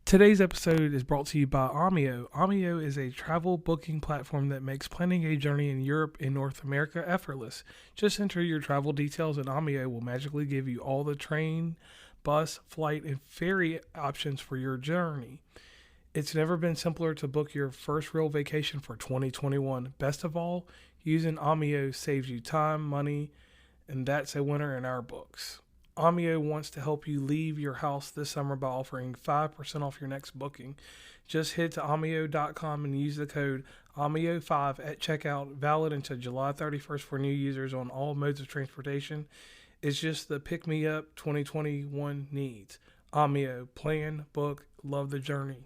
Today's episode is brought to you by Amio. Amio is a travel booking platform that makes planning a journey in Europe and North America effortless. Just enter your travel details and Amio will magically give you all the train, bus, flight, and ferry options for your journey. It's never been simpler to book your first real vacation for 2021. Best of all, using Amio saves you time, money, and that's a winner in our books. Amio wants to help you leave your house this summer by offering 5% off your next booking. Just head to amio.com and use the code AMIO5 at checkout, valid until July 31st for new users on all modes of transportation. It's just the pick-me-up 2021 needs. Amio, plan, book, love the journey.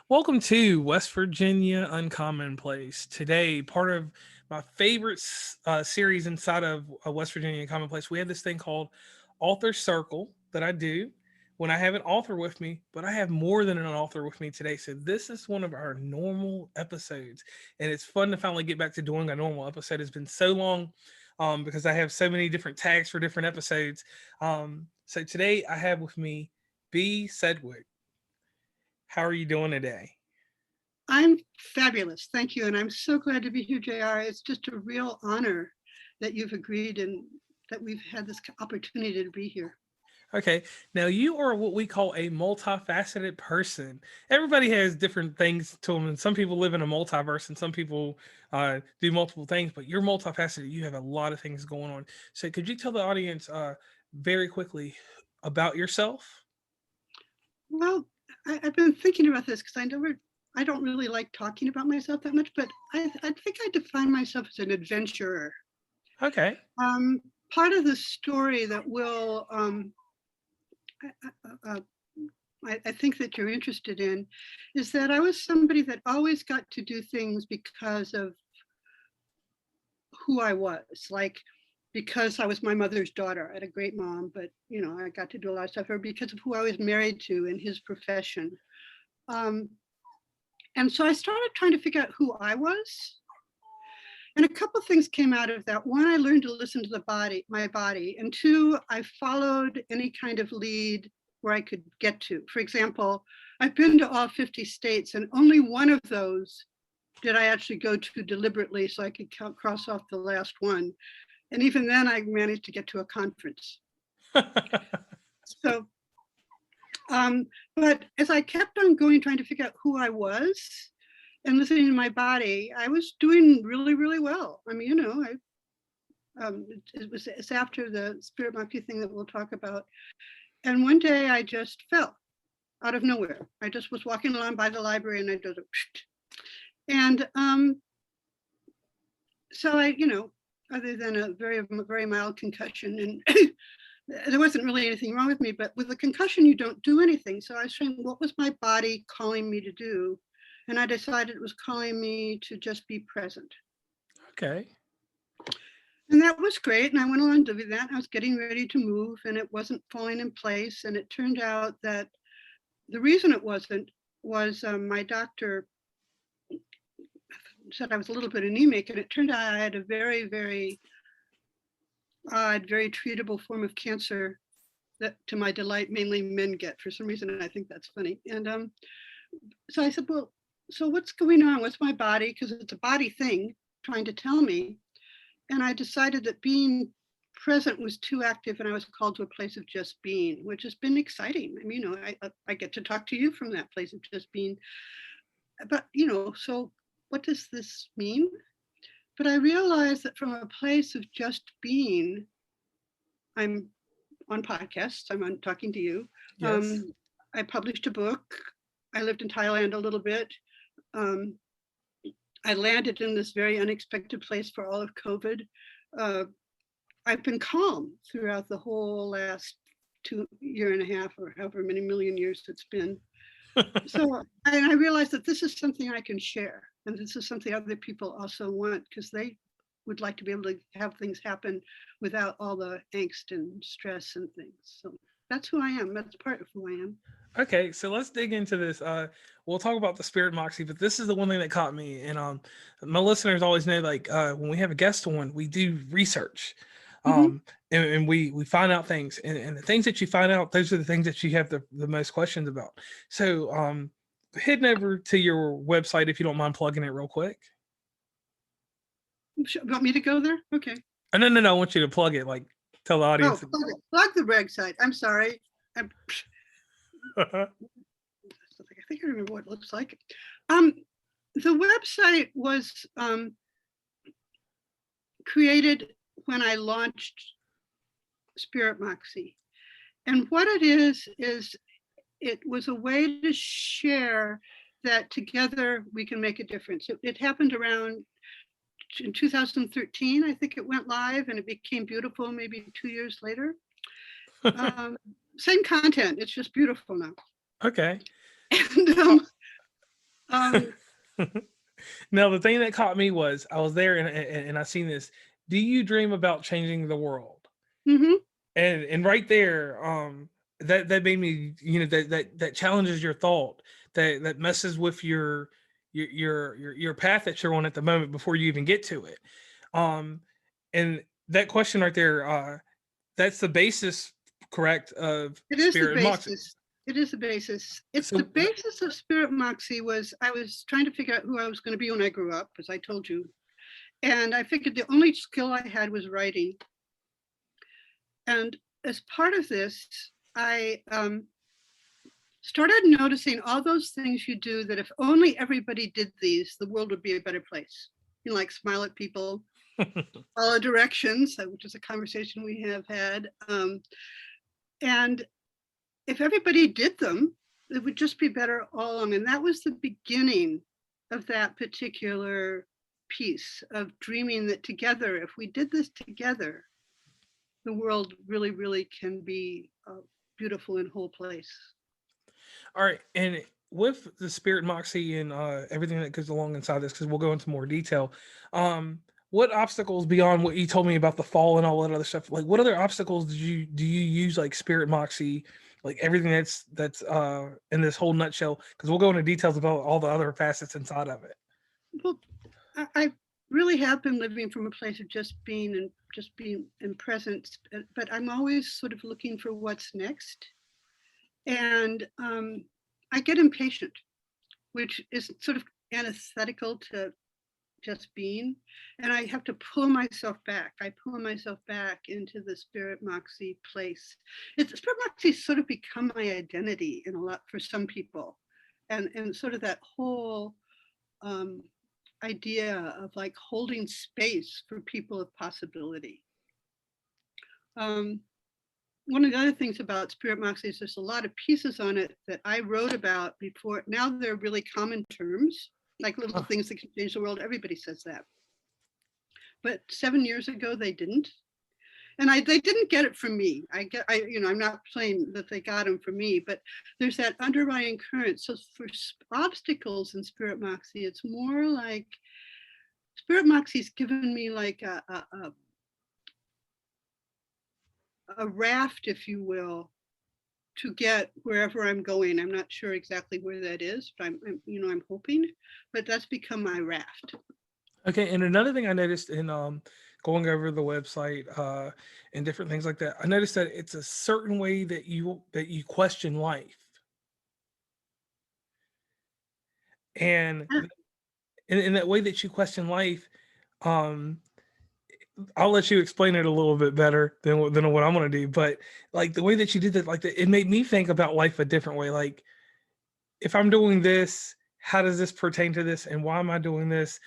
Welcome to West Virginia Uncommon Place. Today, part of my favorite series inside of West Virginia Uncommon Place, we have this thing called Author Circle that I do when I have an author with me, but I have more than an author with me today. So this is one of our normal episodes, and it's fun to finally get back to doing a normal episode. It's been so long because I have so many different tags for different episodes. So today I have with me B. Sedgwick. How are you doing today? I'm fabulous. Thank you. And I'm so glad to be here, JR. It's just a real honor that you've agreed and that we've had this opportunity to be here. Okay. Now you are what we call a multifaceted person. Everybody has different things to them, and some people live in a multiverse, and some people do multiple things. But you're multifaceted. You have a lot of things going on. So could you tell the audience very quickly about yourself? Well, I've been thinking about this because I don't really like talking about myself that much, but I think I define myself as an adventurer. Okay. Part of the story that will I think that you're interested in is that I was somebody that always got to do things because of who I was, like because I was my mother's daughter. I had a great mom, but I got to do a lot of stuff for her because of who I was married to and his profession. And so I started trying to figure out who I was. And a couple of things came out of that. One, I learned to listen to my body. And two, I followed any kind of lead where I could get to. For example, I've been to all 50 states and only one of those did I actually go to deliberately so I could cross off the last one. And even then I managed to get to a conference. So, but as I kept on going, trying to figure out who I was and listening to my body, I was doing really, really well. I mean, it's after the Spirit Moxie thing that we'll talk about. And one day I just fell out of nowhere. I just was walking along by the library and I did it. And so I, other than a very, very mild concussion, and there wasn't really anything wrong with me, but with a concussion, you don't do anything. So I was saying, what was my body calling me to do? And I decided it was calling me to just be present. Okay. And that was great. And I went along doing that. I was getting ready to move and it wasn't falling in place. And it turned out that the reason it wasn't was my doctor said I was a little bit anemic. And it turned out I had a very, very odd, very treatable form of cancer that, to my delight, mainly men get. For some reason, I think that's funny. And so I said, well, so what's going on? What's my body? Because it's a body thing trying to tell me. And I decided that being present was too active and I was called to a place of just being, which has been exciting. I mean, I get to talk to you from that place of just being. But, so what does this mean? But I realized that from a place of just being, I'm on podcasts, I'm talking to you. Yes. I published a book. I lived in Thailand a little bit. I landed in this very unexpected place for all of COVID. I've been calm throughout the whole last 2.5 years or however many million years it's been. So, and I realized that this is something I can share. And this is something other people also want because they would like to be able to have things happen without all the angst and stress and things. So that's who I am. That's part of who I am. Okay, so let's dig into this. We'll talk about the Spirit Moxie, but this is the one thing that caught me. And my listeners always know, like when we have a guest on, we do research. Mhm. And we find out things, and the things that you find out, those are the things that you have the most questions about. So heading over to your website, if you don't mind plugging it real quick. Want me to go there? Okay. Oh, no, I want you to plug it, like tell the Oh, audience. plug the reg site. I'm sorry. I'm, I think I remember what it looks like. The website was created when I launched Spirit Moxie. And what it is it was a way to share that together we can make a difference. It happened around in 2013, I think it went live, and it became beautiful maybe 2 years later. Same content, it's just beautiful now. Okay. And Now, the thing that caught me was I was there and I seen this. Do you dream about changing the world? mm-hmm. And right there, that made me, that challenges your thought, that messes with your path that you're on at the moment before you even get to it. And that question right there, that's the basis, correct, of It is the Spirit and Moxie. basis. It is the basis. It's So the basis of Spirit Moxie. Was I was trying to figure out who I was going to be when I grew up, as I told you. And I figured the only skill I had was writing. And as part of this, I started noticing all those things you do that if only everybody did these, the world would be a better place. Like smile at people, follow directions, which is a conversation we have had. And if everybody did them, it would just be better all along. And that was the beginning of that particular piece of dreaming that together, if we did this together, the world really, really can be a beautiful and whole place. all right, and with the Spirit Moxie and everything that goes along inside this, because we'll go into more detail. What obstacles beyond what you told me about the fall and all that other stuff? Like, what other obstacles do you use, like Spirit Moxie, like everything that's in this whole nutshell? Because we'll go into details about all the other facets inside of it. Well, I really have been living from a place of just being in presence, but I'm always sort of looking for what's next. And I get impatient, which is sort of antithetical to just being. And I have to pull myself back. I pull myself back into the Spirit Moxie place. Spirit Moxie sort of become my identity in a lot for some people. And sort of that whole idea of like holding space for people of possibility. One of the other things about Spirit Moxie is there's a lot of pieces on it that I wrote about before. Now they're really common terms, like little things that can change the world. Everybody says that. But 7 years ago, they didn't. And they didn't get it from me. I'm not saying that they got them from me, but there's that underlying current. So for obstacles in Spirit Moxie, it's more like Spirit Moxie's given me like a raft, if you will, to get wherever I'm going. I'm not sure exactly where that is, but I'm hoping, but that's become my raft. Okay, and another thing I noticed in going over the website and different things like that, I noticed that it's a certain way that you question life, and in that way that you question life, um, I'll let you explain it a little bit better than what I'm gonna do. But like the way that you did that, like it made me think about life a different way. Like if I'm doing this, how does this pertain to this, and why am I doing this?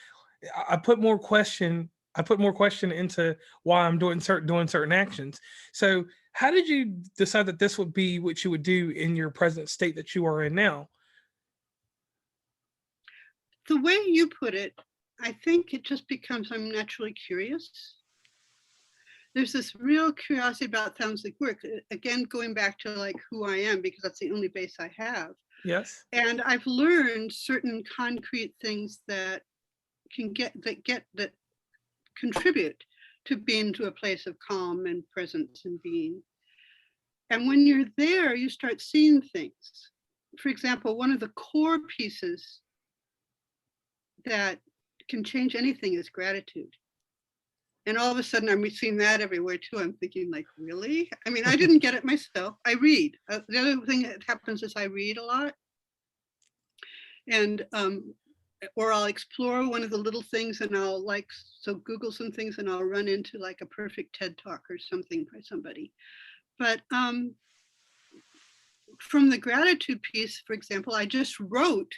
I put more question. I put more question into why I'm doing certain actions. So, how did you decide that this would be what you would do in your present state that you are in now? The way you put it, I think it just becomes I'm naturally curious. There's this real curiosity about things like work. Again, going back to like who I am, because that's the only base I have. Yes. And I've learned certain concrete things that that contribute to being to a place of calm and presence and being. And when you're there, you start seeing things. For example, one of the core pieces that can change anything is gratitude. And all of a sudden I'm seeing that everywhere too. I'm thinking like, really? I mean, I didn't get it myself. I read. The other thing that happens is I read a lot. And or I'll explore one of the little things and I'll Google some things and I'll run into like a perfect TED talk or something by somebody. But from the gratitude piece, for example, I just wrote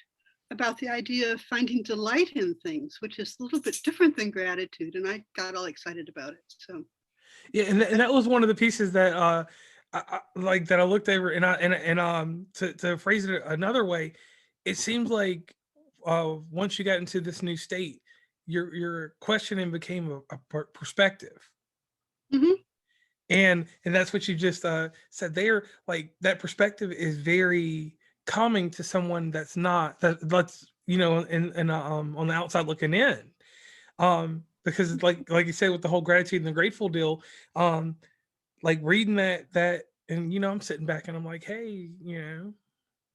about the idea of finding delight in things, which is a little bit different than gratitude. And I got all excited about it. So yeah, and that was one of the pieces that like that I looked over, and to phrase it another way, it seems like once you got into this new state, your questioning became a perspective. mhm. And that's what you just said there. Like that perspective is very calming to someone that's in on the outside looking in. Because like you said with the whole gratitude and the grateful deal, like reading that and I'm sitting back and I'm like, hey,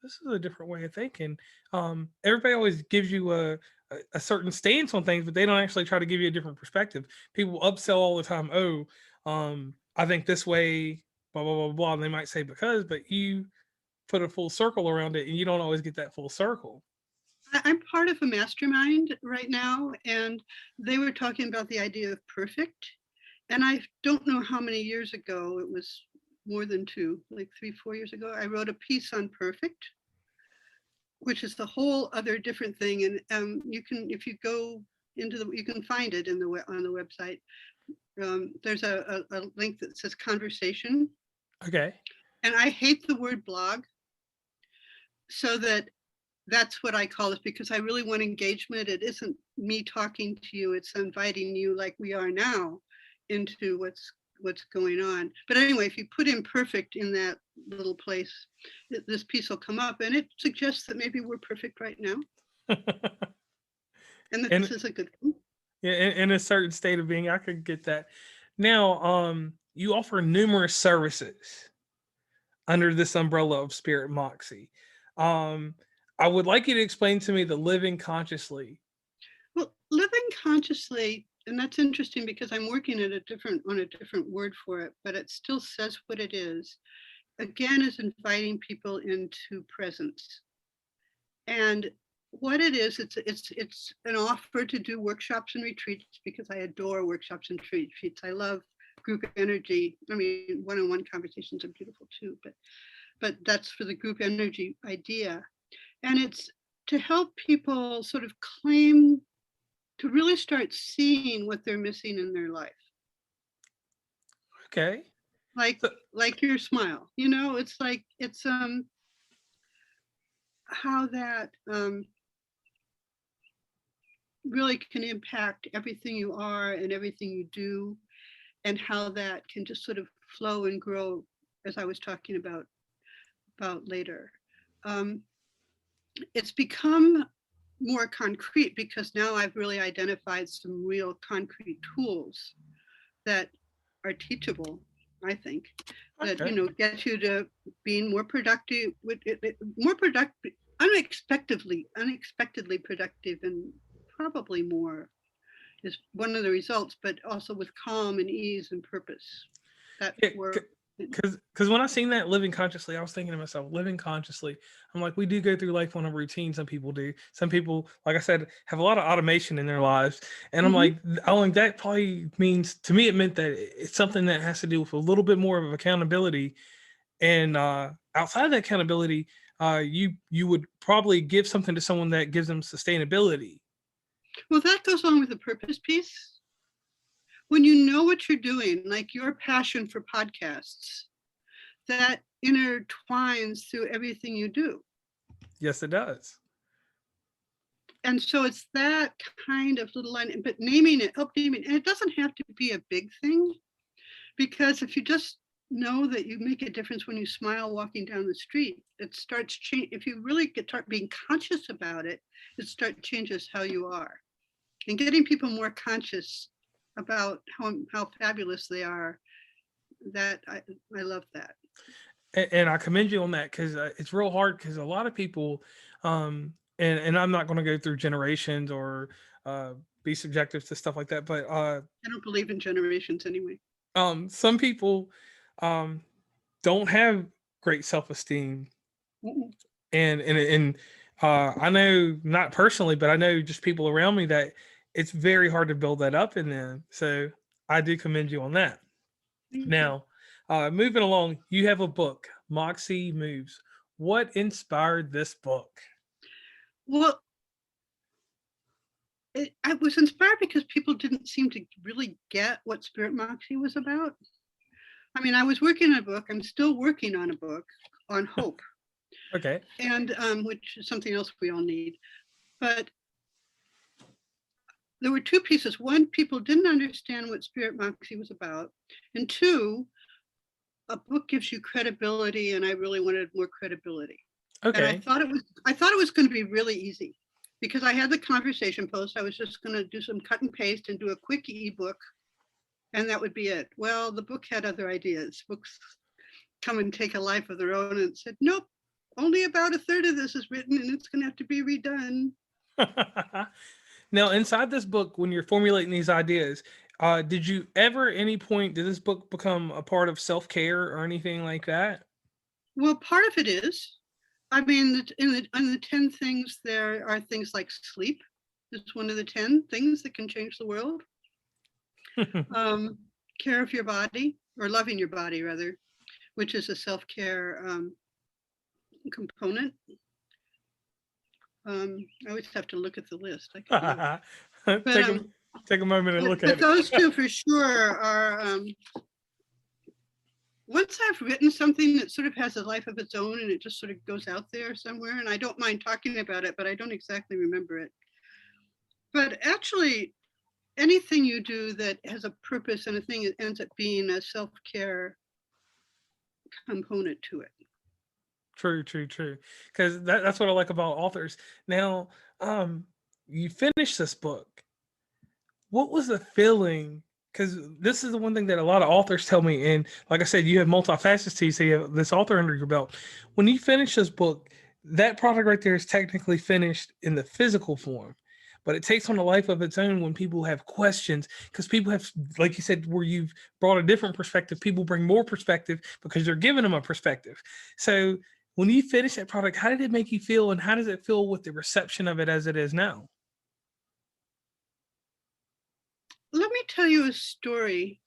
this is a different way of thinking. Everybody always gives you a certain stance on things, but they don't actually try to give you a different perspective. People upsell all the time. Oh, I think this way, blah blah blah blah. And they might say because, but you put a full circle around it, and you don't always get that full circle. I'm part of a mastermind right now, and they were talking about the idea of perfect. And I don't know how many years ago, it was more than two, like 3-4 years ago, I wrote a piece on perfect, which is the whole other different thing. And you can, if you go into you can find it on the website. There's a link that says conversation. Okay. And I hate the word blog, so that's what I call it, because I really want engagement. It isn't me talking to you, it's inviting you like we are now into what's going on. But anyway, if you put imperfect in that little place, this piece will come up, and it suggests that maybe we're perfect right now, and that And this is a good thing. yeah, in a certain state of being, I could get that. Now, you offer numerous services under this umbrella of Spirit Moxie. Um, I would like you to explain to me the living consciously. Well, living consciously, and that's interesting because I'm working on a different word for it, but it still says what it is. Again, is inviting people into presence. And what it is, it's an offer to do workshops and retreats, because I adore workshops and retreats. I love group energy. I mean, one-on-one conversations are beautiful too, but that's for the group energy idea. And it's to help people sort of claim, to really start seeing what they're missing in their life. Okay. Like So, like your smile, it's like it's how that really can impact everything you are and everything you do, and how that can just sort of flow and grow, as I was talking about later. Um, it's become more concrete because now I've really identified some real concrete tools that are teachable, I think, that okay. get you to being more productive, unexpectedly productive, and probably more is one of the results, but also with calm and ease and purpose. That's Yeah, where. because when I seen that living consciously, I was thinking to myself, living consciously. I'm like, we do go through life on a routine. Some people do. Some people, like I said, have a lot of automation in their lives. And I'm Mhm. like, I think that probably means to me, it meant that it's something that has to do with a little bit more of accountability. And outside of that accountability, you would probably give something to someone that gives them sustainability. Well, that goes along with the purpose piece. When you know what you're doing, like your passion for podcasts, that intertwines through everything you do. Yes, it does. And so it's that kind of little line, but naming it, help naming it. And it doesn't have to be a big thing, because if you just know that you make a difference when you smile walking down the street, it starts change. If you really start being conscious about it, it starts changes how you are, and getting people more conscious about how fabulous they are. That I love that. And I commend you on that because it's real hard because a lot of people, and I'm not going to go through generations or be subjective to stuff like that. But I don't believe in generations anyway. some people um don't have great self-esteem, Mm-mm. and I know, not personally, but I know just people around me, that it's very hard to build that up in them. So I do commend you on that. Thank you. Now, moving along, you have a book, Moxie Moves. What inspired this book? Well, I was inspired because people didn't seem to really get what Spirit Moxie was about. I mean, I was working on a book. I'm still working on a book on hope, Okay. and which is something else we all need. But there were two pieces. One, people didn't understand what Spirit Moxie was about, and two, a book gives you credibility, and I really wanted more credibility. And Okay. I thought it was going to be really easy because I had the conversation post. I was just going to do some cut and paste and do a quick ebook, and that would be it. Well, the book had other ideas. Books come and take a life of their own, and it said, nope, only about a third of this is written, and it's going to have to be redone. Now, inside this book, when you're formulating these ideas, did you ever, at any point, did this book become a part of self-care or anything like that? Well, part of it is. I mean, in the 10 things, there are things like sleep. It's one of the 10 things that can change the world. Care of your body, or loving your body, rather, which is a self-care component. I always have to look at the list. I can't but, Take a moment and look but at those it. two for sure are, once I've written something that sort of has a life of its own and it just sort of goes out there somewhere, and I don't mind talking about it, but I don't exactly remember it. But actually, anything you do that has a purpose and a thing, it ends up being a self-care component to it. True, true, true. Because that's what I like about authors. Now, you finished this book. What was the feeling? Because this is the one thing that a lot of authors tell me. And like I said, you have multifacets to you, so you have this author under your belt. When you finish this book, that product right there is technically finished in the physical form. But it takes on a life of its own when people have questions. Because people have, like you said, where you've brought a different perspective, people bring more perspective because they're giving them a perspective. So when you finish that product, how did it make you feel? And how does it feel with the reception of it as it is now? Let me tell you a story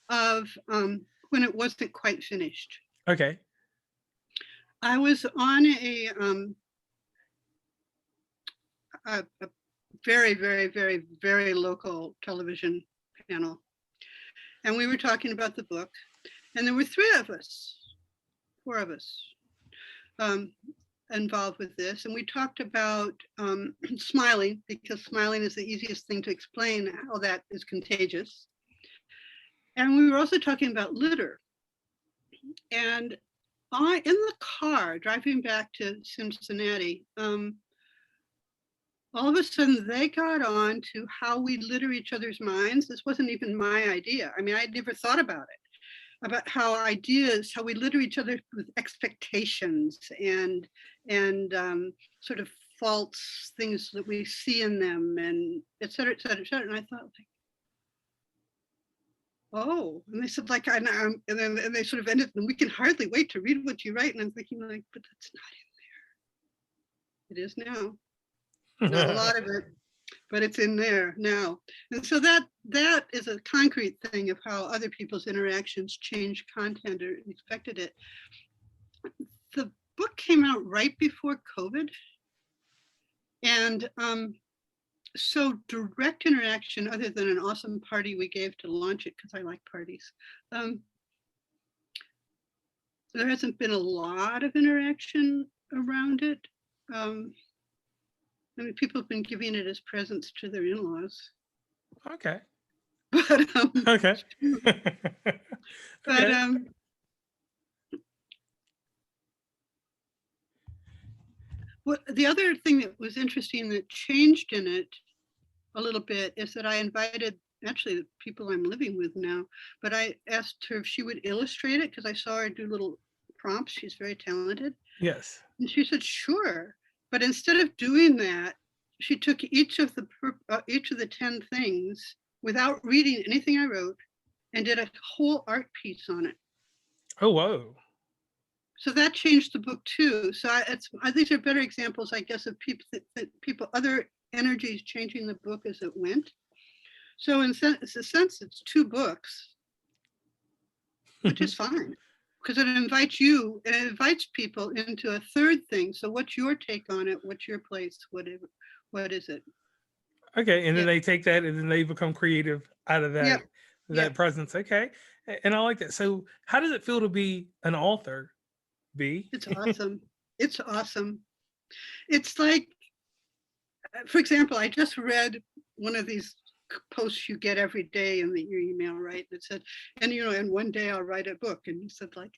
of when it wasn't quite finished. Okay. I was on a very, very, very, very local television panel, and we were talking about the book, and there were four of us involved with this, and we talked about smiling, because smiling is the easiest thing to explain how that is contagious. And we were also talking about litter. And in the car driving back to Cincinnati, all of a sudden they got on to how we litter each other's minds. This wasn't even my idea. I mean, I'd never thought about it, about how we litter each other with expectations and sort of false things that we see in them, and et cetera, et cetera, et cetera. And I thought, like, oh, and they said, like, and then they sort of ended, and we can hardly wait to read what you write. And I'm thinking, like, but that's not in there. It is now. Not a lot of it, but it's in there now. And so that is a concrete thing of how other people's interactions change content or affected it. The book came out right before COVID. And so direct interaction, other than an awesome party we gave to launch it, because I like parties, there hasn't been a lot of interaction around it. I mean, people have been giving it as presents to their in-laws. Okay. But Okay. but what the other thing that was interesting that changed in it a little bit is that I invited actually the people I'm living with now, but I asked her if she would illustrate it because I saw her do little prompts. She's very talented. Yes. And she said, sure. But instead of doing that, she took each of the 10 things without reading anything I wrote and did a whole art piece on it. Oh, whoa. So that changed the book too. So these are better examples, I guess, of other energies changing the book as it went. So in a sense, it's 2 books, which is fine, because it invites people into a third thing. So what's your take on it? What's your place? What is it? Okay, and then Yeah. they take that and then they become creative out of Yeah. that presence. Okay, and I like that. So, how does it feel to be an author, B? It's awesome. It's awesome. It's like, for example, I just read one of these posts you get every day in your email, right? That said, and one day I'll write a book. And you said, like,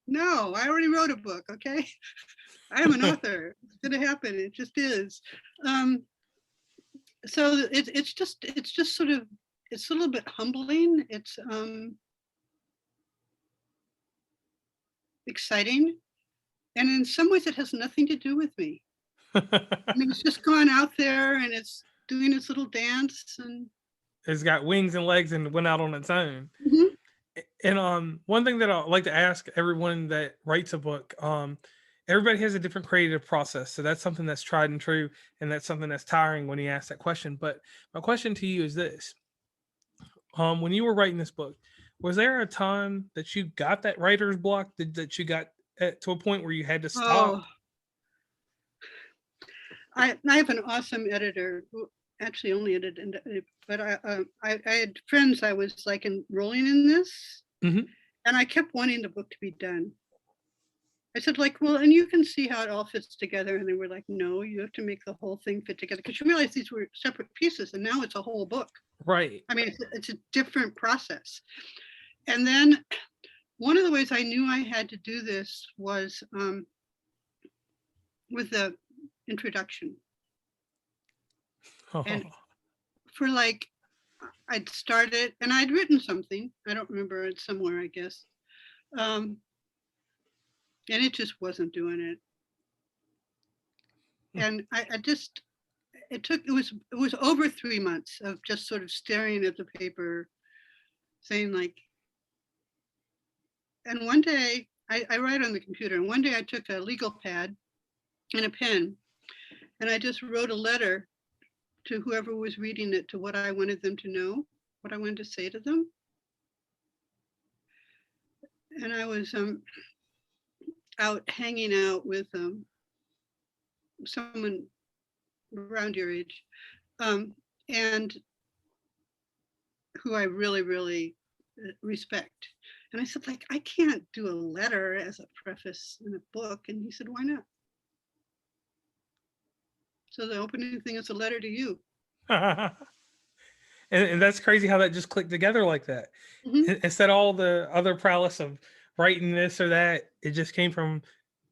no, I already wrote a book. Okay. I am an author. It's going to happen. It just is. So it's just sort of, it's a little bit humbling. It's exciting. And in some ways it has nothing to do with me. I mean, it's just gone out there and it's doing its little dance, and It's got wings and legs and went out on its own. mm-hmm. And one thing that I like to ask everyone that writes a book, everybody has a different creative process. So that's something that's tried and true, and that's something that's tiring when you ask that question. But my question to you is this: when you were writing this book, was there a time that you got that writer's block that you got to a point where you had to stop? Oh, I have an awesome editor who actually only edited, but I had friends I was like enrolling in this, Mm-hmm. and I kept wanting the book to be done. I said, like, well, and you can see how it all fits together. And they were like, no, you have to make the whole thing fit together, because you realize these were separate pieces and now it's a whole book. Right. I mean, it's a different process. And then one of the ways I knew I had to do this was with the introduction. Oh. And for like, I'd started and I'd written something. I don't remember, it somewhere, I guess. And it just wasn't doing it. And it was over 3 months of just sort of staring at the paper, saying like, and one day I write on the computer, and one day I took a legal pad and a pen, and I just wrote a letter to whoever was reading it, to what I wanted them to know, what I wanted to say to them. And I was out hanging out with someone around your age, and who I really, really respect. And I said, like, I can't do a letter as a preface in a book. And he said, why not? So the opening thing is a letter to you. And that's crazy how that just clicked together like that. Mm-hmm. Instead of all the other prowess of writing this or that, it just came from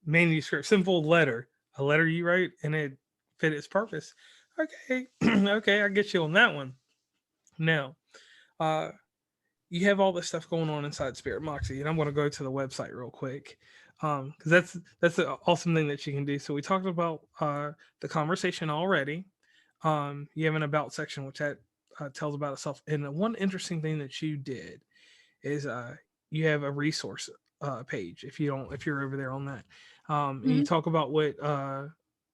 manuscript, simple letter, a letter you write, and it fit its purpose. Okay, okay, I get you on that one. Now, you have all this stuff going on inside Spirit Moxie, and I'm going to go to the website real quick because that's an awesome thing that you can do. So we talked about the conversation already. You have an about section which that tells about itself, and the one interesting thing that you did is you have a resource page. If you're over there on that, and you talk about what how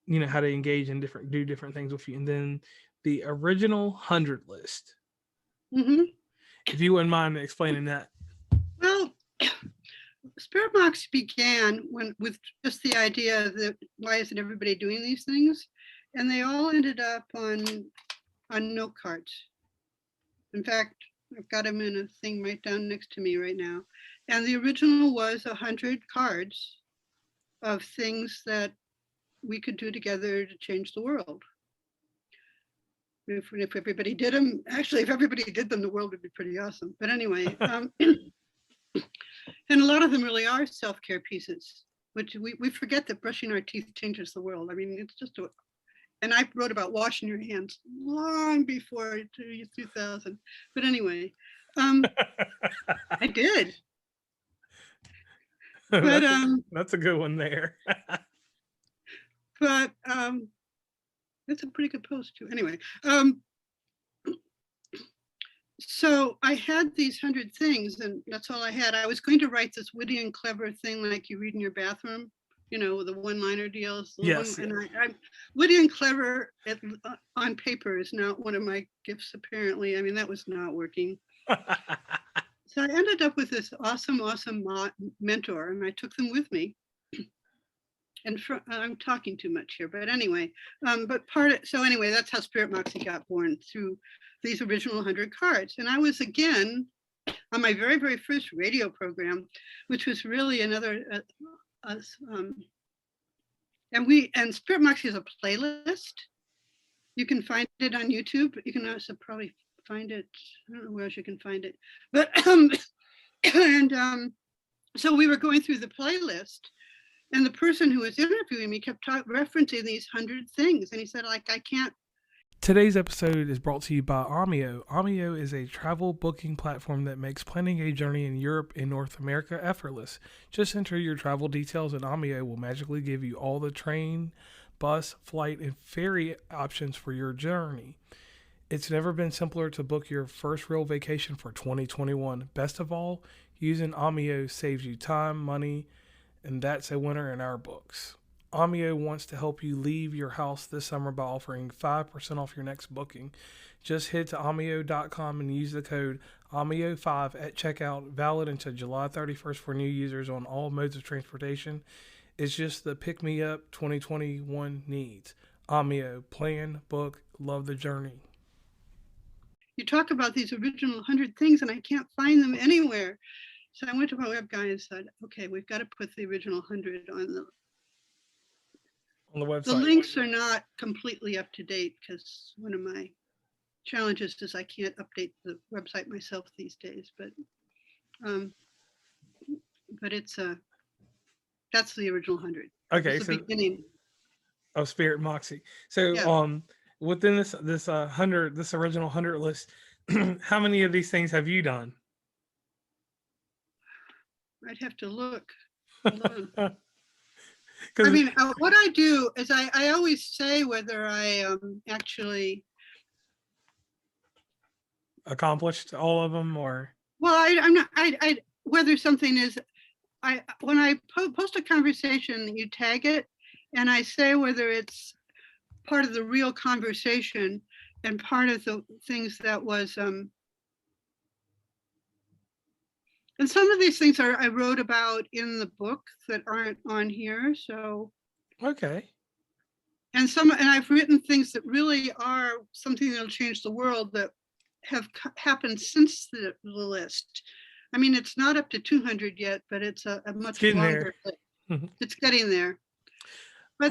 to engage in do different things with you, and then the original 100 list. Mm-hmm. If you wouldn't mind explaining that. Well, Spirit Moxie began with just the idea that why isn't everybody doing these things? And they all ended up on note cards. In fact, I've got them in a thing right down next to me right now. And the original was 100 cards of things that we could do together to change the world. If everybody did them, actually, if everybody did them, the world would be pretty awesome. But anyway, and a lot of them really are self-care pieces, which we forget that brushing our teeth changes the world. I mean, it's just and I wrote about washing your hands long before 2000. But anyway, I did. But that's a good one there. but That's a pretty good post too. Anyway, so I had these 100 things, and that's all I had. I was going to write this witty and clever thing like you read in your bathroom, the one-liner deals. Yes. And I'm witty and clever on paper is not one of my gifts, apparently. I mean, that was not working. So I ended up with this awesome mentor, and I took them with me. And I'm talking too much here, but anyway, so anyway, that's how Spirit Moxie got born, through these original 100 cards. And I was again on my very, very first radio program, which was really another, and Spirit Moxie is a playlist. You can find it on YouTube, but you can also probably find it, I don't know where else you can find it, but, so we were going through the playlist, and the person who was interviewing me kept referencing these 100 things. And he said, I can't. Today's episode is brought to you by Omio. Omio is a travel booking platform that makes planning a journey in Europe and North America effortless. Just enter your travel details and Omio will magically give you all the train, bus, flight, and ferry options for your journey. It's never been simpler to book your first real vacation for 2021. Best of all, using Omio saves you time, money, and that's a winner in our books. Omio wants to help you leave your house this summer by offering 5% off your next booking. Just head to omio.com and use the code OMIO5 at checkout, valid until July 31st for new users on all modes of transportation. It's just the pick-me-up 2021 needs. Omio, plan, book, love the journey. You talk about these original 100 things and I can't find them anywhere. So I went to my web guy and said, okay, we've got to put the original 100 on the website. The links are not completely up to date because one of my challenges is I can't update the website myself these days, but it's that's the original 100. Okay, so the beginning of Spirit Moxie. So yeah. Within this original 100 list, how many of these things have you done? I'd have to look. I mean, what I do is I always say whether I actually accomplished all of them or. Well, I'm not. I whether something is. When I post a conversation, you tag it, and I say whether it's part of the real conversation and part of the things that was. And some of these things I wrote about in the book that aren't on here. So. Okay. And I've written things that really are something that'll change the world that have happened since the list. I mean, it's not up to 200 yet, but it's a much longer list. It's getting there. But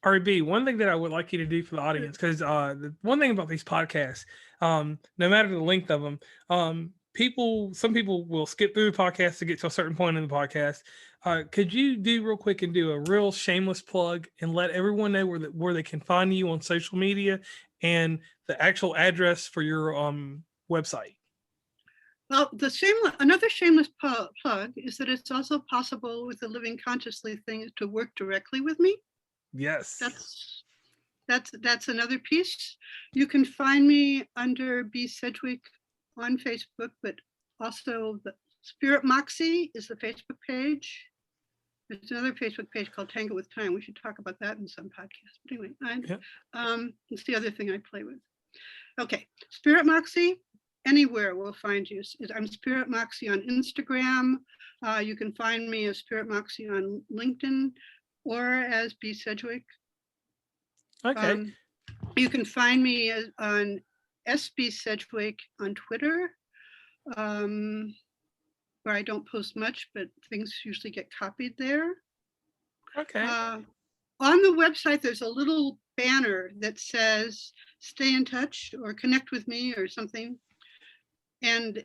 RB, one thing that I would like you to do for the audience, because the one thing about these podcasts, no matter the length of them, some people will skip through the podcast to get to a certain point in the podcast. Could you do real quick and do a real shameless plug and let everyone know where they can find you on social media and the actual address for your website? Well, another shameless plug is that it's also possible with the Living Consciously thing to work directly with me. Yes. That's another piece. You can find me under B. Sedgwick on Facebook, but also the Spirit Moxie is the Facebook page. There's another Facebook page called Tango with Time. We should talk about that in some podcast. But anyway, it's the other thing I play with. Okay, Spirit Moxie, anywhere we'll find you. I'm Spirit Moxie on Instagram. You can find me as Spirit Moxie on LinkedIn or as B. Sedgwick. Okay. You can find me on SB Sedgwick on Twitter, where I don't post much, but things usually get copied there. Okay. On the website, there's a little banner that says "Stay in touch" or "Connect with me" or something, and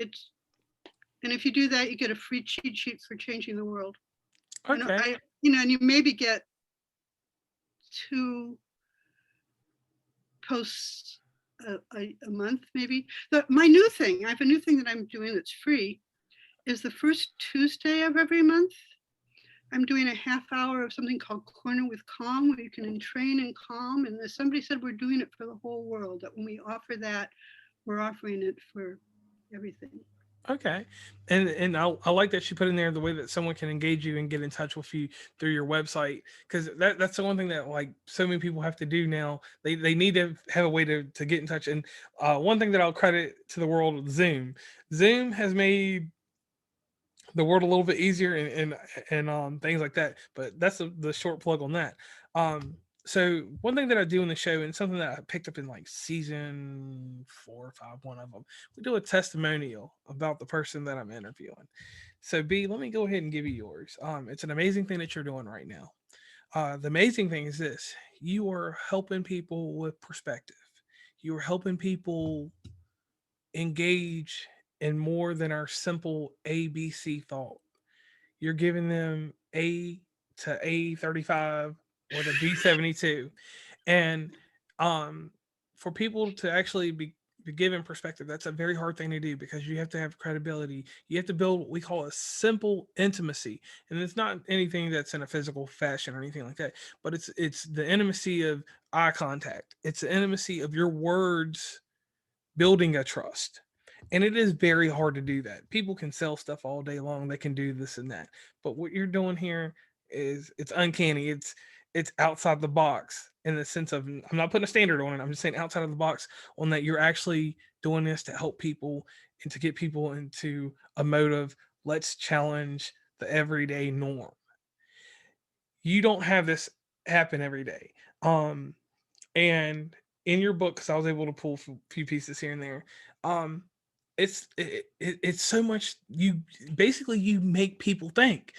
if you do that, you get a free cheat sheet for changing the world. Okay. And you maybe get 2 posts a month, maybe. My new thing, I have a new thing that I'm doing that's free, is the first Tuesday of every month. I'm doing a half hour of something called Corner with Calm, where you can entrain in calm. And somebody said we're doing it for the whole world, that when we offer that, we're offering it for everything. Okay, and I like that she put in there the way that someone can engage you and get in touch with you through your website, because that's the one thing that like so many people have to do now. They need to have a way to get in touch. And one thing that I'll credit to the world of Zoom, Zoom has made the world a little bit easier and things like that. But that's the short plug on that. So one thing that I do in the show, and something that I picked up in like season 4 or 5, one of them, we do a testimonial about the person that I'm interviewing. So B, let me go ahead and give you yours. It's an amazing thing that you're doing right now. The amazing thing is this: you are helping people with perspective. You are helping people engage in more than our simple ABC thought. You're giving them A to A35 or the B72. And um, for people to actually be given perspective, that's a very hard thing to do, because you have to have credibility. You have to build what we call a simple intimacy. And it's not anything that's in a physical fashion or anything like that, but it's the intimacy of eye contact. It's the intimacy of your words building a trust. And it is very hard to do that. People can sell stuff all day long. They can do this and that. But what you're doing here is it's uncanny. It's outside the box in the sense of, I'm not putting a standard on it. I'm just saying outside of the box on that you're actually doing this to help people and to get people into a mode of let's challenge the everyday norm. You don't have this happen every day. And in your book, because I was able to pull a few pieces here and there, um it's so much. You basically you make people think,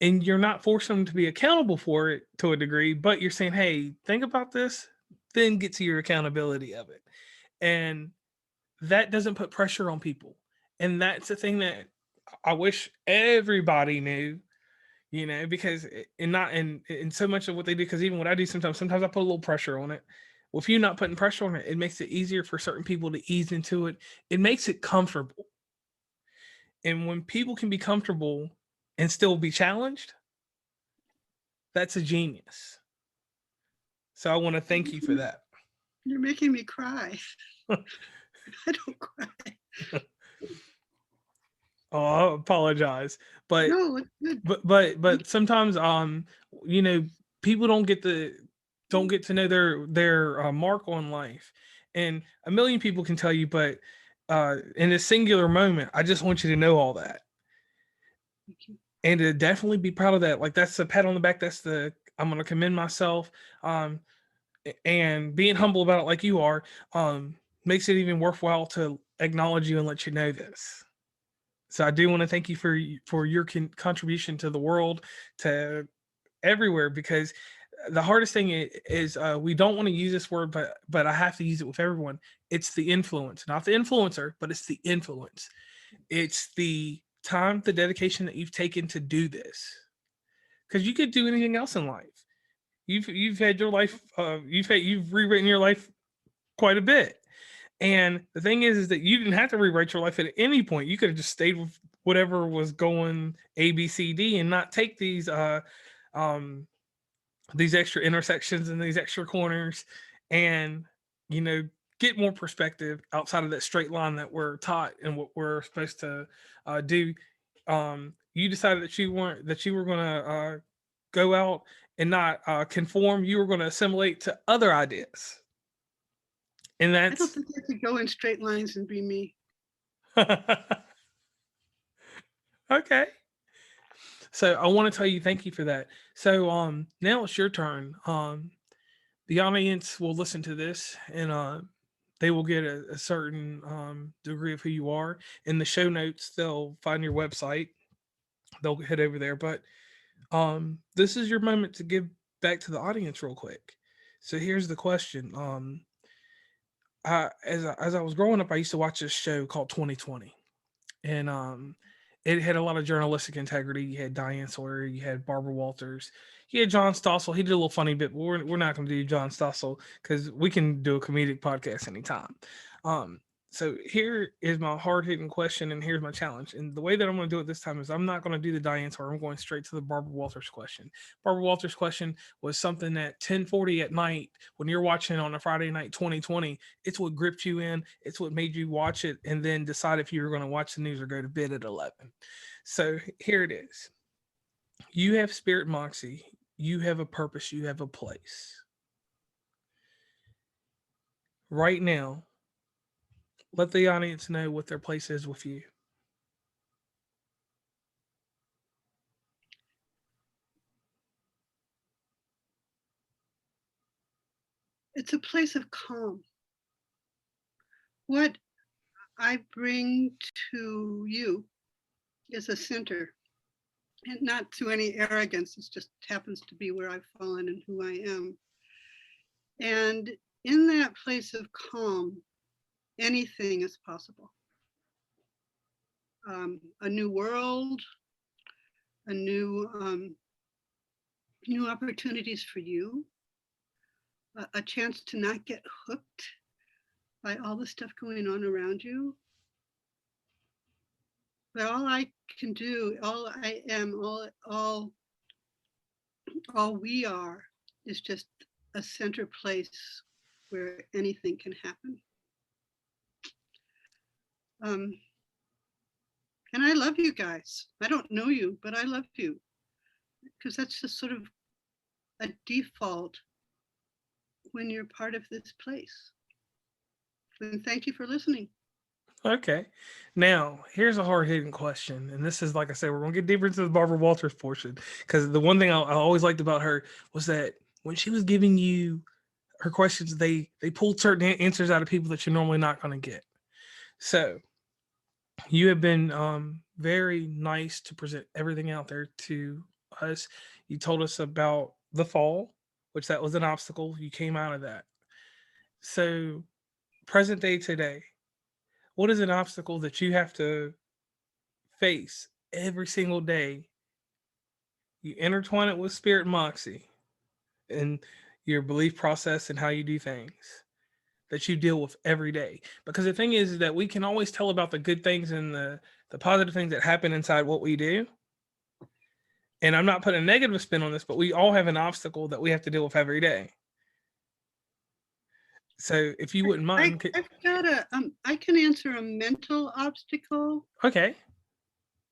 and you're not forcing them to be accountable for it to a degree, but you're saying, hey, think about this, then get to your accountability of it. And that doesn't put pressure on people. And that's the thing that I wish everybody knew, because and not in so much of what they do, because even what I do sometimes I put a little pressure on it. Well, if you're not putting pressure on it, it makes it easier for certain people to ease into it. It makes it comfortable. And when people can be comfortable and still be challenged, that's a genius. So I want to thank you for that. You're making me cry. I don't cry. Oh, I apologize, but No, it's good. but sometimes you know people don't get to know their mark on life, and a million people can tell you, but in a singular moment, I just want you to know all that, Thank you. and to definitely be proud of that. Like that's the pat on the back. That's the I'm gonna commend myself, um, and being humble about it like you are, makes it even worthwhile to acknowledge you and let you know this. So I do want to thank you for your contribution to the world, to everywhere, because the hardest thing is we don't want to use this word, but I have to use it with everyone. It's the influence, not the influencer, but it's the influence. It's the time, the dedication that you've taken to do this, because you could do anything else in life. You've had your life, you've rewritten your life quite a bit. And the thing is that you didn't have to rewrite your life at any point. You could have just stayed with whatever was going A, B, C, D, and not take um, these extra intersections and these extra corners, and you know get more perspective outside of that straight line that we're taught and what we're supposed to do. You decided that you were going to go out and not conform. You were going to assimilate to other ideas, and I don't that's think I could go in straight lines and be me. okay. So I want to tell you thank you for that. So now it's your turn. The audience will listen to this, and they will get a certain degree of who you are. In the show notes, they'll find your website. They'll head over there. But this is your moment to give back to the audience real quick. So here's the question. As I was growing up, I used to watch this show called 2020, and it had a lot of journalistic integrity. You had Diane Sawyer, you had Barbara Walters, you had John Stossel. He did a little funny bit, but we're not going to do John Stossel because we can do a comedic podcast anytime. So here is my hard hitting question, and here's my challenge. And the way that I'm going to do it this time is I'm not going to do the Diane tour. I'm going straight to the Barbara Walters question. Barbara Walters question was something at 10:40 at night when you're watching on a Friday night 2020. It's what gripped you in. It's what made you watch it, and then decide if you were going to watch the news or go to bed at 11. So here it is. You have Spirit Moxie. You have a purpose. You have a place. Right now, let the audience know what their place is with you. It's a place of calm. What I bring to you is a center, and not through any arrogance. It just happens to be where I've fallen and who I am. And in that place of calm, anything is possible. A new world, a new opportunities for you, a chance to not get hooked by all the stuff going on around you. But all I can do, all I am, all we are is just a center place where anything can happen. And I love you guys. I don't know you, but I love you, because that's just sort of a default when you're part of this place. And thank you for listening. Okay. Now, here's a hard hitting question. And this is, like I said, we're going to get deeper into the Barbara Walters portion. Because the one thing I always liked about her was that when she was giving you her questions, they pulled certain answers out of people that you're normally not going to get. So, you have been very nice to present everything out there to us. You told us about the fall, which that was an obstacle. You came out of that. So, present day today, what is an obstacle that you have to face every single day? You intertwine it with Spirit Moxie and your belief process and how you do things that you deal with every day. Because the thing is that we can always tell about the good things and the positive things that happen inside what we do. And I'm not putting a negative spin on this, but we all have an obstacle that we have to deal with every day. So if you wouldn't mind, I've got I can answer a mental obstacle. Okay.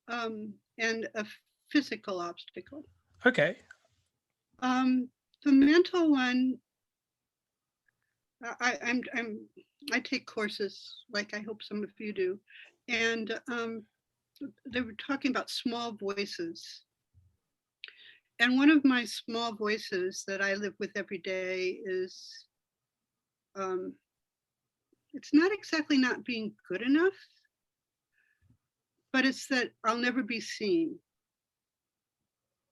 And a physical obstacle. Okay. The mental one, I take courses like I hope some of you do, and they were talking about small voices. And one of my small voices that I live with every day is, it's not exactly not being good enough, but it's that I'll never be seen.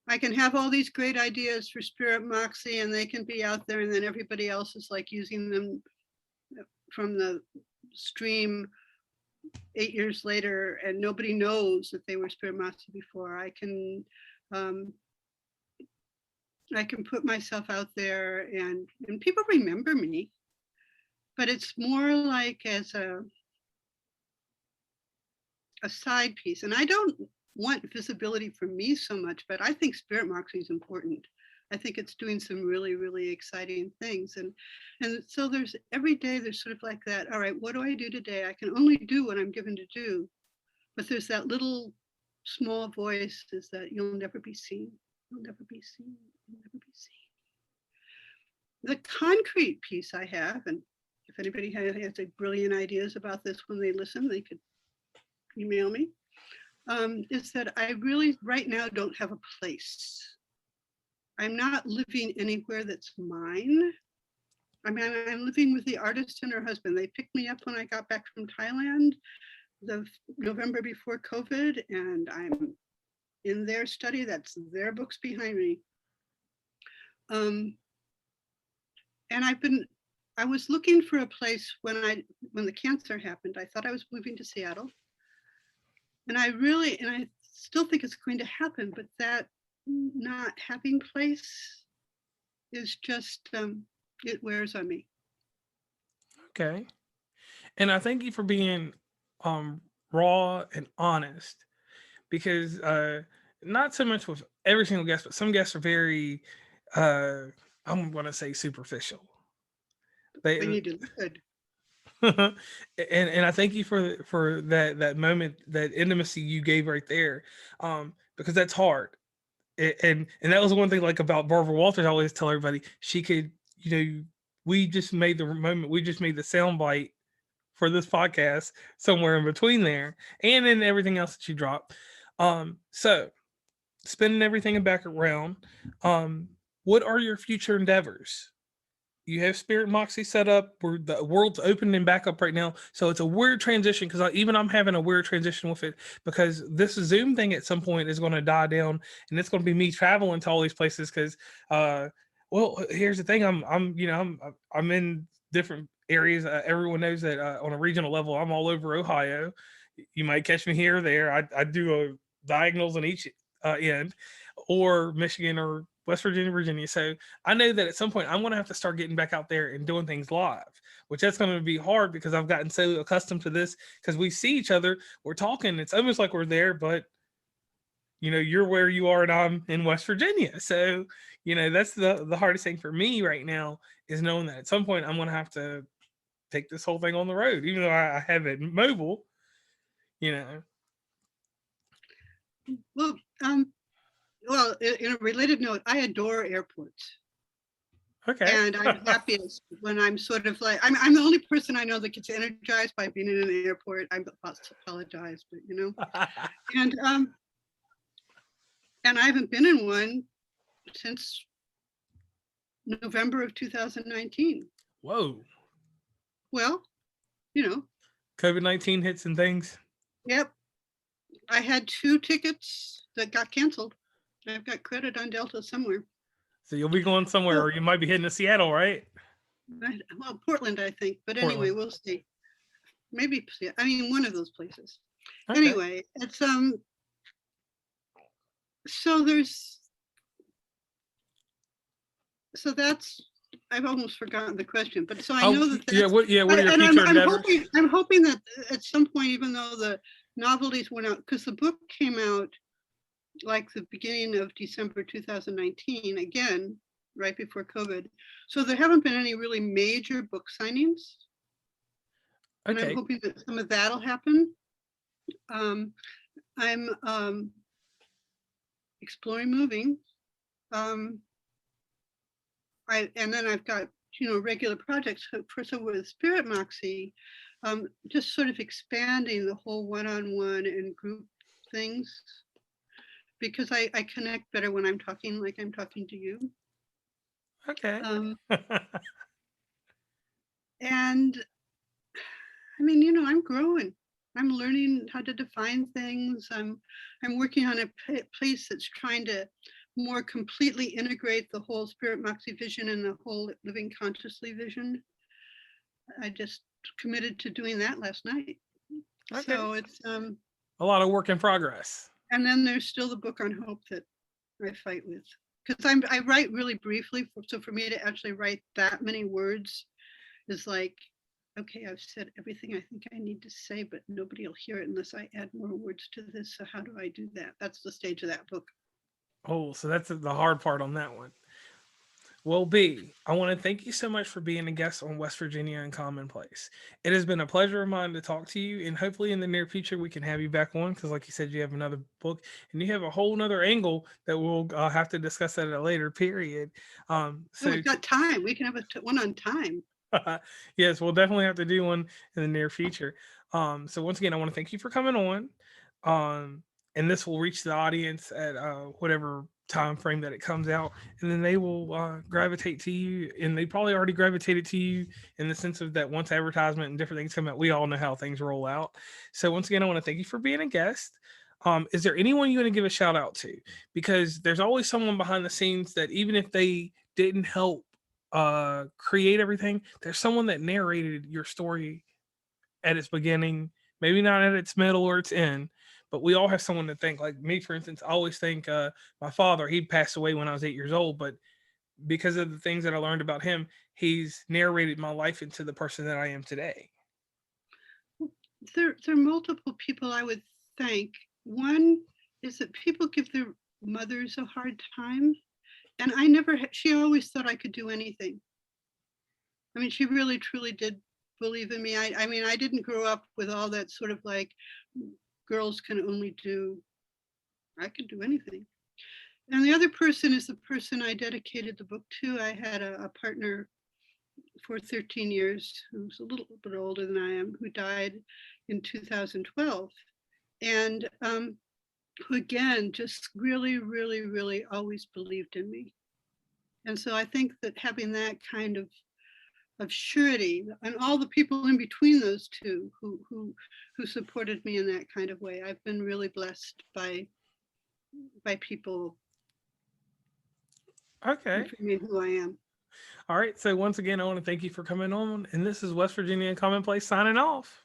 I can have all these great ideas for Spirit Moxie and they can be out there, and then everybody else is like using them from the stream 8 years later, and nobody knows that they were Spirit Moxie before. I can put myself out there and people remember me, but it's more like as a side piece. And I don't want visibility for me so much, but I think Spirit Moxie is important. I think it's doing some really, really exciting things. And so there's every day there's sort of like that, all right, what do I do today? I can only do what I'm given to do. But there's that little small voice is that you'll never be seen. You'll never be seen. You'll never be seen. The concrete piece I have, and if anybody has brilliant ideas about this when they listen, they could email me, is that I really right now don't have a place. I'm not living anywhere that's mine. I mean, I'm living with the artist and her husband. They picked me up when I got back from Thailand, the November before COVID, and I'm in their study. That's their books behind me. And I was looking for a place when the cancer happened. I thought I was moving to Seattle. And I still think it's going to happen, but that not having place is just, it wears on me. Okay. And I thank you for being raw and honest, because not so much with every single guest, but some guests are very uh I'm gonna say superficial. They They need to look good. and I thank you for that moment, that intimacy you gave right there, because that's hard. And that was one thing, like, about Barbara Walters. I always tell everybody, she could, we just made the moment, we just made the sound bite for this podcast somewhere in between there, and in everything else that you drop. So spinning everything back around, um, what are your future endeavors? You have Spirit Moxie set up. Where the world's opening back up right now, so it's a weird transition, because even I'm having a weird transition with it, because this Zoom thing at some point is going to die down, and it's going to be me traveling to all these places. Because, well, here's the thing: I'm in different areas. Everyone knows that on a regional level, I'm all over Ohio. You might catch me here or there. I do a diagonals on each end, or Michigan or West Virginia, Virginia. So I know that at some point I'm going to have to start getting back out there and doing things live, which that's going to be hard, because I've gotten so accustomed to this, because we see each other, we're talking, it's almost like we're there, but you're where you are and I'm in West Virginia. So, that's the hardest thing for me right now, is knowing that at some point I'm going to have to take this whole thing on the road, even though I have it mobile, you know. Well, in a related note, I adore airports. Okay. And I'm happiest when I'm sort of like, I'm the only person I know that gets energized by being in an airport. I'm about to apologize, but and I haven't been in one since November of 2019. Whoa. Well, COVID-19 hits and things. Yep. I had 2 tickets that got canceled. I've got credit on Delta somewhere. So you'll be going somewhere, or you might be heading to Seattle, right? Well, Portland, I think. But Portland. anyway, we'll see. Maybe, one of those places. Okay. Anyway, it's so that's, I've almost forgotten the question, but so I know that that's, what are your future endeavors? I'm hoping that at some point, even though the novelties went out, because the book came out like the beginning of December 2019, again, right before COVID. So there haven't been any really major book signings. And I'm hoping that some of that'll happen. I'm exploring moving. And then I've got, regular projects. So with Spirit Moxie, just sort of expanding the whole one-on-one and group things, because I connect better when I'm talking like I'm talking to you. Okay. And I mean, I'm growing. I'm learning how to define things. I'm working on a place that's trying to more completely integrate the whole Spirit Moxie vision and the whole living consciously vision. I just committed to doing that last night. Okay. So it's a lot of work in progress. And then there's still the book on hope that I fight with, because I write really briefly. So for me to actually write that many words is like, okay, I've said everything I think I need to say, but nobody will hear it unless I add more words to this. So how do I do that? That's the stage of that book. Oh, so that's the hard part on that one. Well, B, I want to thank you so much for being a guest on West Virginia and Commonplace. It has been a pleasure of mine to talk to you, and hopefully in the near future we can have you back on, because like you said, you have another book and you have a whole nother angle that we'll have to discuss that at a later period. So we've got time. We can have one on time. Yes, we'll definitely have to do one in the near future. So once again, I want to thank you for coming on. And this will reach the audience at whatever time frame that it comes out, and then they will gravitate to you, and they probably already gravitated to you, in the sense of that once advertisement and different things come out, we all know how things roll out. So once again, I want to thank you for being a guest. Is there anyone you want to give a shout out to? Because there's always someone behind the scenes that, even if they didn't help create everything, there's someone that narrated your story at its beginning, maybe not at its middle or its end, but we all have someone to thank. Like me, for instance, I always think my father. He passed away when I was 8 years old, but because of the things that I learned about him, he's narrated my life into the person that I am today. there are multiple people I would thank. One is that people give their mothers a hard time, and I never. She always thought I could do anything. I mean, she really truly did believe in me. I mean, I didn't grow up with all that sort of like girls can only do. I could do anything. And the other person is the person I dedicated the book to. I had a partner for 13 years who's a little bit older than I am, who died in 2012. And who again just really, really, really always believed in me. And so I think that having that kind of surety and all the people in between those two who supported me in that kind of way, I've been really blessed by people Okay. informing who I am. All right. So once again, I want to thank you for coming on. And this is West Virginia Commonplace signing off.